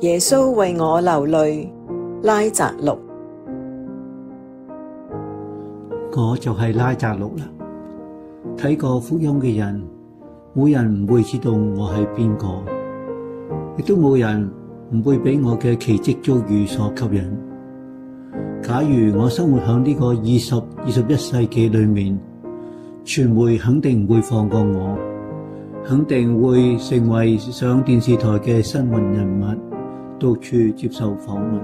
耶穌為我流淚，拉匝祿。我就係拉匝祿啦。睇過福音嘅人，冇人唔會知道我係邊個，亦都冇人唔會俾我嘅奇蹟遭遇所吸引。假如我生活喺呢個20、21世紀裏面，傳媒肯定唔會放過我，肯定會成為上電視台嘅新聞人物，到處接受訪問。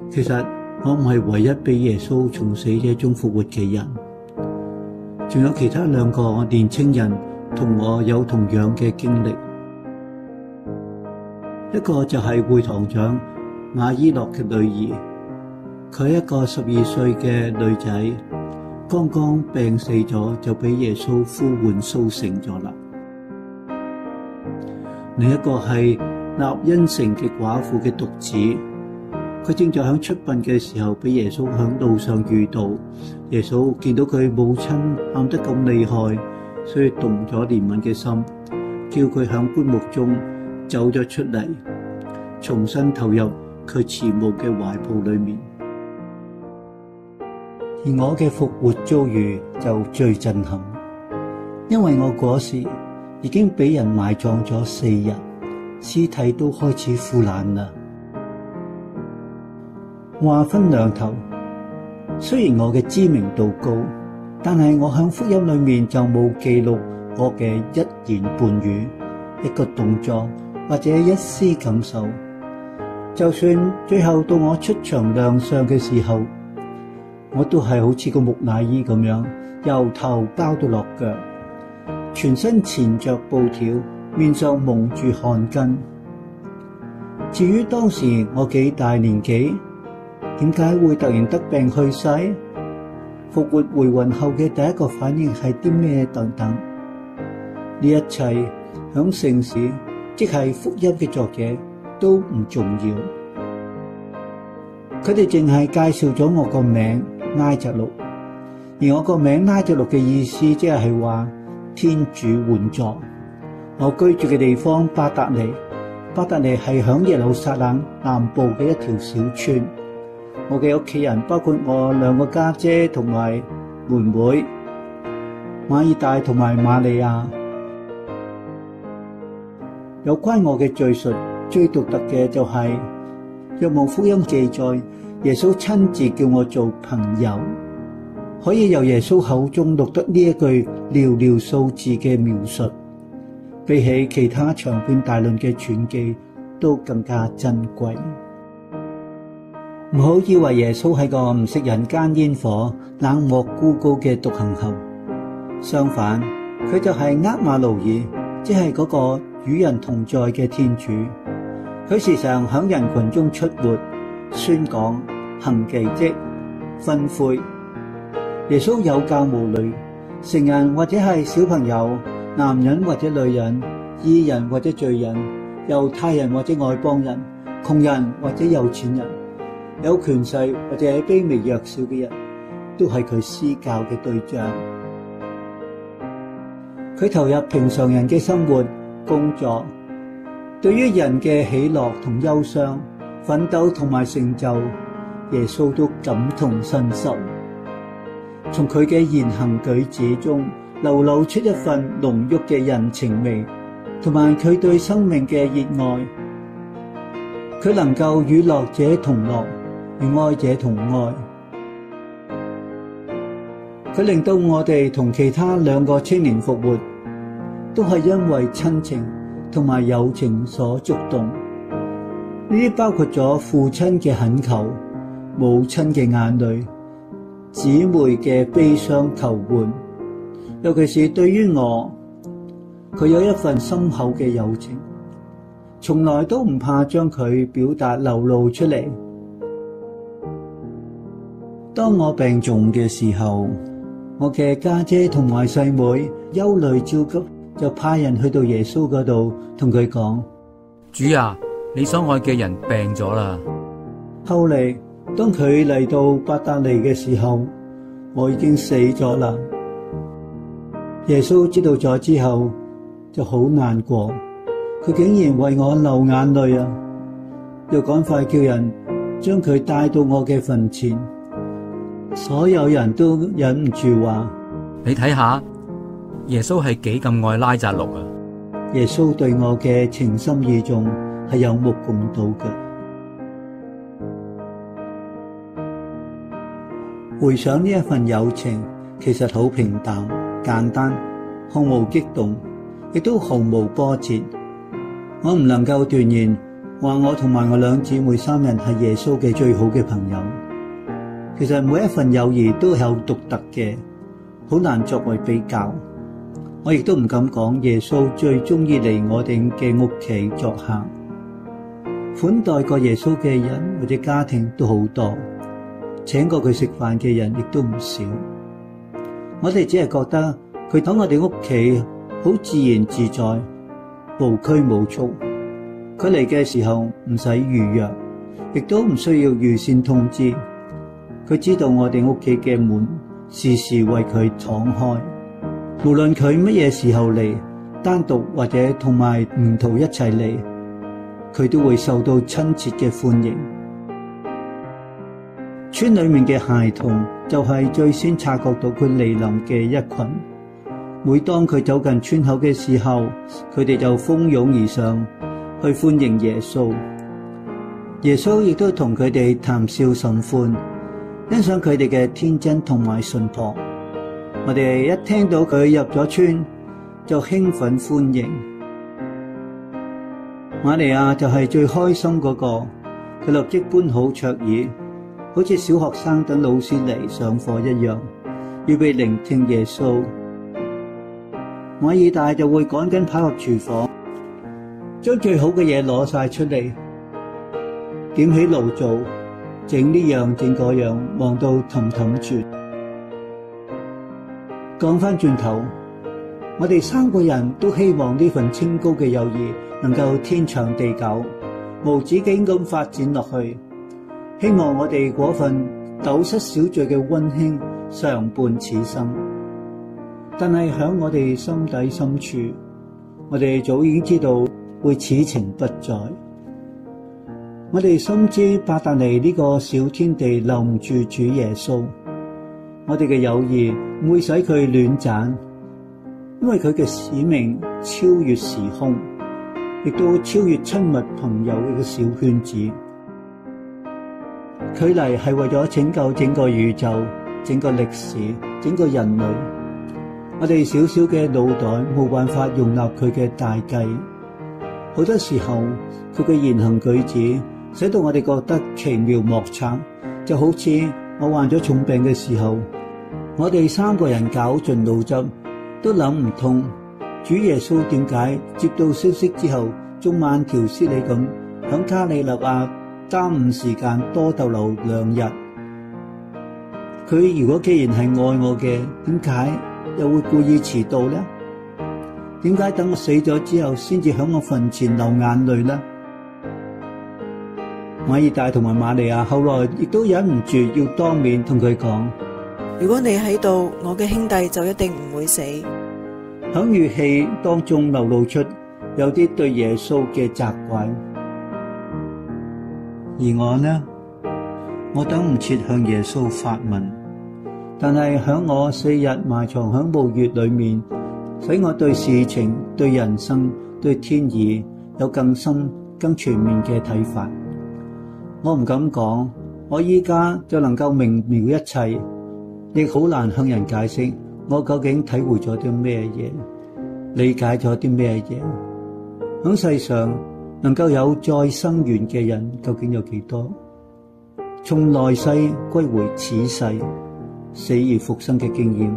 其實我唔係唯一被耶穌從死者中復活嘅人，仲有其他2個年青人同我有同樣嘅經歷。一個就係會堂長雅伊洛嘅女兒，佢一個12歲嘅女仔，剛剛病死咗就俾耶穌呼喚甦醒咗啦。另一個係納因城嘅寡婦嘅獨子，佢正在響出殯嘅時候，俾耶穌響路上遇到。耶穌見到佢母親喊得咁厲害，所以動咗憐憫嘅心，叫佢響棺木中走咗出嚟，重新投入佢慈母嘅懷抱裏面。而我嘅復活遭遇就最震撼，因為我嗰時已經俾人埋葬咗4日，屍體都開始腐爛啦。話分兩頭，雖然我嘅知名度高，但係我響福音裏面就冇記錄我嘅一言半語、一個動作或者一絲感受。就算最後到我出場亮相嘅時候，我都係好似個木乃伊咁樣，由頭包到落腳，全身纏着布條，面上蒙住汗巾。至於當時我幾大年紀，點解會突然得病去世？復活回魂後嘅第一個反應係啲咩等等？呢一切響聖史，即係福音嘅作者都唔重要。佢哋淨係介紹咗我個名拉匝祿，而我個名拉匝祿嘅意思即係話天主援助。我居住嘅地方伯達尼係響耶路撒冷南部嘅一條小村。我嘅屋企人包括我2個家姐同埋妹妹馬爾大同埋瑪利亞。有關我嘅敘述最獨特嘅就係若望福音記載，耶穌親自叫我做朋友，可以由耶穌口中錄得呢一句寥寥數字嘅描述，比起其他長篇大論嘅傳記都更加珍貴。唔好以為耶穌係個唔食人間煙火、冷漠孤高嘅獨行俠，相反，佢就係厄馬奴爾，即係嗰個與人同在嘅天主。佢時常響人群中出沒、宣講、行奇蹟、訓誨。耶穌有教無類，成人或者係小朋友，男人或者女人，義人或者罪人，猶太人或者外邦人，窮人或者有錢人，有權勢或者係卑微弱小嘅人，都係佢施教嘅對象。佢投入平常人嘅生活、工作，對於人嘅喜樂同憂傷、奮鬥同埋成就，耶穌都感同身受。從佢嘅言行舉止中流露出一份濃郁嘅人情味，同埋佢對生命嘅熱愛。佢能夠與樂者同樂，與哀者同哀。佢令到我哋同其他2個青年復活，都係因為親情同埋友情所觸動。呢啲包括咗父親嘅懇求、母親嘅眼淚、姊妹嘅悲傷求援，尤其是對於我，佢有一份深厚嘅友情，從來都唔怕將佢表達流露出嚟。當我病重嘅時候，我嘅家姐同埋細妹憂慮焦急，就派人去到耶穌嗰度同佢講：主啊，你所愛嘅人病咗啦。後嚟當佢嚟到伯達尼嘅時候，我已經死咗啦。耶穌知道咗之後就好難過，佢竟然為我流眼淚啊！又趕快叫人將佢帶到我嘅墳前，所有人都忍唔住話：你睇下，耶穌係幾咁愛拉匝祿啊！耶穌對我嘅情深意重係有目共睹嘅。回想呢一份友情，其實好平淡、簡單，毫無激動，亦都毫無波折。我唔能夠斷言話我同埋我兩姊妹三人係耶穌嘅最好嘅朋友。其實每一份友誼都有獨特嘅，好難作為比較。我亦都唔敢講耶穌最中意嚟我哋嘅屋企作客，款待過耶穌嘅人或者家庭都好多，請過佢食飯嘅人亦都唔少。我哋只係覺得佢等我哋屋企好自然自在，無拘無束。佢嚟嘅時候唔使預約，亦都唔需要預先通知。佢知道我哋屋企嘅門時時為佢敞開，無論佢乜嘢時候嚟，單獨或者同埋門徒一齊嚟，佢都會受到親切嘅歡迎。村裏面嘅孩童就係最先察覺到佢嚟臨嘅一群。每當佢走近村口嘅時候，佢哋就蜂擁而上去歡迎耶穌。耶穌亦都同佢哋談笑甚歡，欣賞佢哋嘅天真同埋淳樸。我哋一聽到佢入咗村，就興奮歡迎。瑪利亞就係最開心嗰個，佢立即搬好桌椅，好似小學生等老師嚟上課一樣，預備聆聽耶穌。馬爾大就會趕緊跑入廚房，將最好嘅嘢攞晒出嚟，點起爐灶，整呢樣整嗰樣，忙到氹氹轉。講返轉頭，我哋三個人都希望呢份清高嘅友誼能夠天長地久，無止境咁發展落去。希望我哋嗰份斗室小聚嘅溫馨常伴此生。但係響我哋心底深處，我哋早已經知道會此情不再。我哋深知伯達尼呢個小天地留唔住主耶穌，我哋嘅友誼唔會使佢亂斬，因為佢嘅使命超越時空，亦都超越親密朋友嘅小圈子。佢嚟係為咗拯救整個宇宙、整個歷史、整個人類。我哋小小嘅腦袋冇辦法容納佢嘅大計，好多時候佢嘅言行舉止使到我哋覺得奇妙莫測，就好似我患咗重病嘅時候，我哋三個人絞盡腦汁都諗唔通，主耶穌點解接到消息之後仲慢條斯理咁響加里肋亞耽誤時間多逗留2日。佢如果既然係愛我嘅，點解又會故意遲到呢？點解等我死咗之後先至響我墳前流眼淚呢？馬爾大同埋瑪利亞後來亦都忍唔住要當面同佢講：如果你喺度，我嘅兄弟就一定唔會死。響語氣當中流露出有啲對耶穌嘅責怪。而我呢，我等唔切向耶穌發問，但係響我4日埋藏響墓穴裏面，使我對事情、對人生、對天意有更深、更全面嘅睇法。我唔敢講，我依家就能夠明描一切，亦好難向人解釋我究竟體會咗啲咩嘢，理解咗啲咩嘢。響世上能夠有再生緣嘅人究竟有幾多？從來世歸回此世，死而復生嘅經驗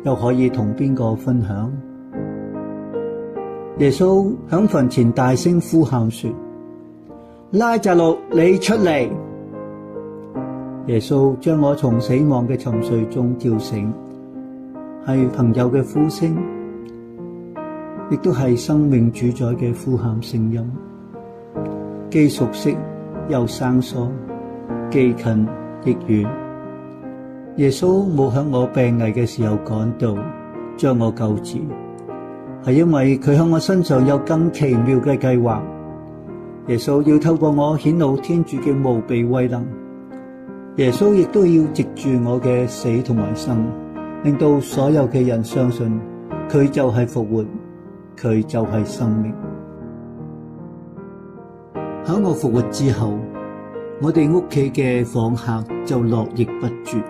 又可以同邊個分享？耶穌響墳前大聲呼喊說：拉匝祿，你出嚟！耶穌將我從死亡嘅沉睡中叫醒，係朋友嘅呼聲，亦都係生命主宰嘅呼喊聲音，既熟悉又生疏，既近亦遠。耶穌冇響我病危嘅時候趕到，將我救治，係因為佢喺我身上有更奇妙嘅計劃。耶穌要透過我顯露天主嘅無比威能。耶穌亦都要藉住我嘅死同埋生，令到所有嘅人相信佢就係復活，佢就係生命。喺我復活之後，我哋屋企嘅訪客就絡繹不絕，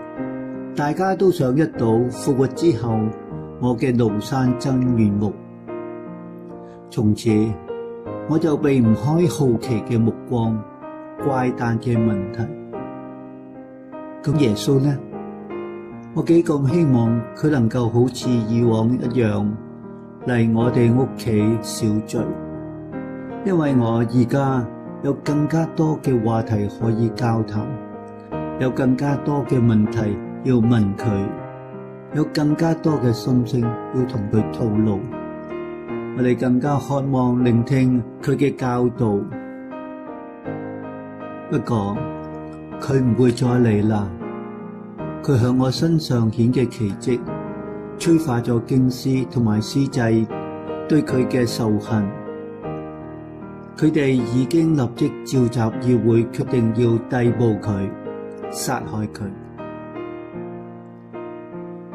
大家都想一睹復活之後我嘅廬山真面目。從此我就避唔開好奇嘅目光、怪誕嘅問題。咁耶穌呢？我幾咁希望佢能夠好似以往一樣嚟我哋屋企小聚，因為我而家有更加多嘅話題可以交談，有更加多嘅問題要問佢，有更加多嘅心聲要同佢吐露。我哋更加渴望聆聽佢嘅教導。不過佢唔會再嚟啦。佢向我身上顯嘅奇蹟，催化咗經師同埋司祭對佢嘅仇恨。佢哋已經立即召集議會，決定要逮捕佢，殺害佢。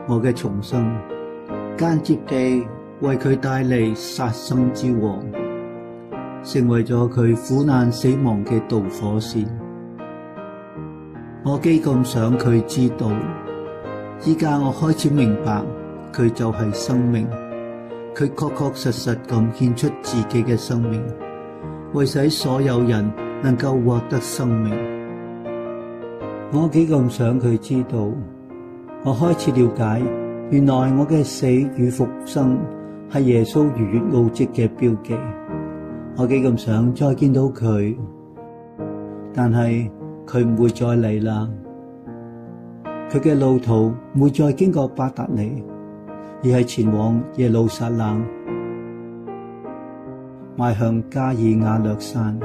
我嘅重生間接地為佢帶嚟殺生之禍，成為咗佢苦難死亡嘅導火線。我幾咁想佢知道，依家我開始明白，佢就係生命，佢確確實實咁獻出自己嘅生命，為使所有人能夠獲得生命。我幾咁想佢知道，我開始了解，原來我嘅死與復生係耶穌逾越奧蹟嘅標記。我幾咁想再見到佢，但係佢唔會再嚟啦。佢嘅路途唔會再經過伯達尼，而係前往耶路撒冷，邁向加爾瓦略山。